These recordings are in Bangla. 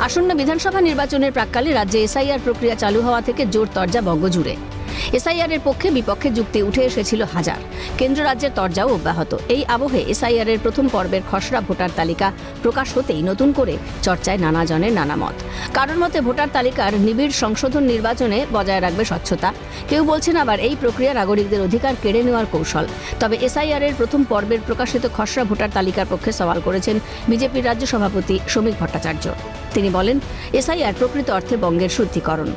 আসন্ন বিধানসভা নির্বাচনের প্রাক্কালে রাজ্যে এসআইআর প্রক্রিয়া চালু হওয়া থেকে জোর তরজা বঙ্গজুড়ে। এসআইআর এর পক্ষে বিপক্ষে যুক্তি উঠে এসেছিল হাজার। কেন্দ্র রাজ্যের তরজাও অব্যাহত। এই আবহে এসআইআর এর প্রথম পর্বের খসড়া ভোটার তালিকা প্রকাশ হতেই নতুন করে চর্চায় নানা জনের নানা মত। কারোর মতে ভোটার তালিকার নিবিড় সংশোধন নির্বাচনে বজায় রাখবে স্বচ্ছতা। কেউ বলছেন আবার এই প্রক্রিয়া নাগরিকদের অধিকার কেড়ে নেওয়ার কৌশল। তবে এসআইআর এর প্রথম পর্বের প্রকাশিত খসড়া ভোটার তালিকার পক্ষে সওয়াল করেছেন বিজেপির রাজ্য সভাপতি শ্রমিক ভট্টাচার্য। তিনি বলেন, এসআইআর প্রকৃত অর্থে বঙ্গের শুদ্ধিকরণ।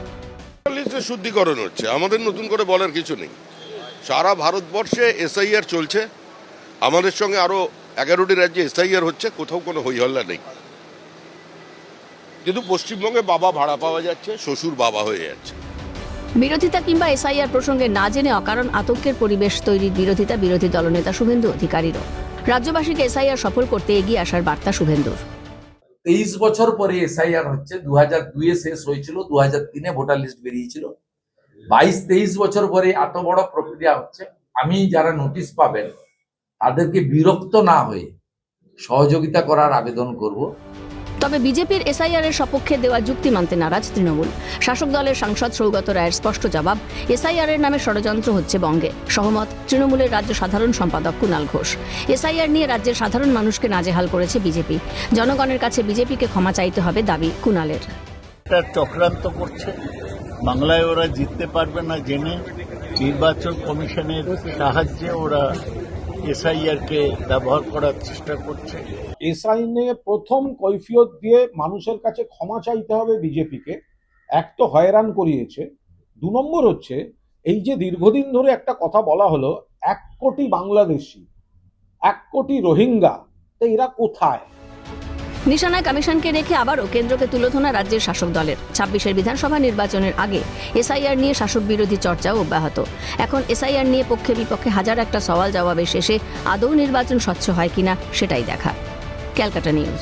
শুদ্ধিকরণ হচ্ছে, আমাদের নতুন করে বলার কিছু নেই। সারা ভারতবর্ষে এসআইআর চলছে, আমাদের সঙ্গে আরো 11টি রাজ্যে এসআইআর হচ্ছে, কোথাও কোনো হইহল্লা নেই। কিন্তু পশ্চিমবঙ্গে বাবা ভাড়া পাওয়া যাচ্ছে, শ্বশুর বাবা হয়ে যাচ্ছে। বিরোধিতা কিংবা এসআইআর প্রসঙ্গে না জেনে অকারণ আতঙ্কের পরিবেশ তৈরির বিরোধিতা বিরোধী দলনেতা শুভেন্দু অধিকারীরও। রাজ্যবাসীকে এসআইআর সফল করতে এগিয়ে আসার বার্তা শুভেন্দুর। 23 বছর পরে এসআইআর হচ্ছে। 2002-এ শেষ হয়েছিল, 2003-এ ভোটার লিস্ট বেরিয়েছিল। 22-23 বছর পরে এত বড় প্রক্রিয়া হচ্ছে। আমি যারা নোটিশ পাবেন তাদেরকে বিরক্ত না হয়ে সহযোগিতা করার আবেদন করব। তবে বিজেপির এসআইআর এর সপক্ষে দেওয়া যুক্তি মানতে নারাজ তৃণমূল। শাসক দলের সাংসদ সৌগত রায়ের স্পষ্ট জবাব, এসআইআর এর নামে ষড়যন্ত্র হচ্ছে বঙ্গে। সহমত তৃণমূলের রাজ্য সাধারণ সম্পাদক কুণাল ঘোষ। এসআইআর নিয়ে রাজ্যের সাধারণ মানুষকে নাজেহাল করেছে বিজেপি। জনগণের কাছে বিজেপিকে ক্ষমা চাইতে হবে দাবি কুণালের। এটা চক্রান্ত করছে, বাংলায় ওরা জিততে পারবে না জেনে নির্বাচন কমিশনের সাহায্যে ওরা এসআইআর কে ব্যবহার করার চেষ্টা করছে। এসআইনে প্রথম কৈফিয়ত দিয়ে মানুষের কাছে ক্ষমা চাইতে হবে বিজেপিকে। এক তো হয়রান করিয়েছে, 2 নম্বর হচ্ছে এই যে দীর্ঘদিন ধরে একটা কথা বলা হলো 1 কোটি বাংলাদেশি, 1 কোটি রোহিঙ্গা, তো এরা কোথায়? নিশানায় কমিশনকে রেখে আবারও কেন্দ্রকে তুলোধনা রাজ্যের শাসক দলের। 26-এর বিধানসভা নির্বাচনের আগে এসআইআর নিয়ে শাসক বিরোধী চর্চাও অব্যাহত। এখন এসআইআর নিয়ে পক্ষে বিপক্ষে হাজার একটা সওয়াল জবাবের শেষে আদৌ নির্বাচন স্বচ্ছ হয় কিনা সেটাই দেখা। ক্যালকাটা নিউজ।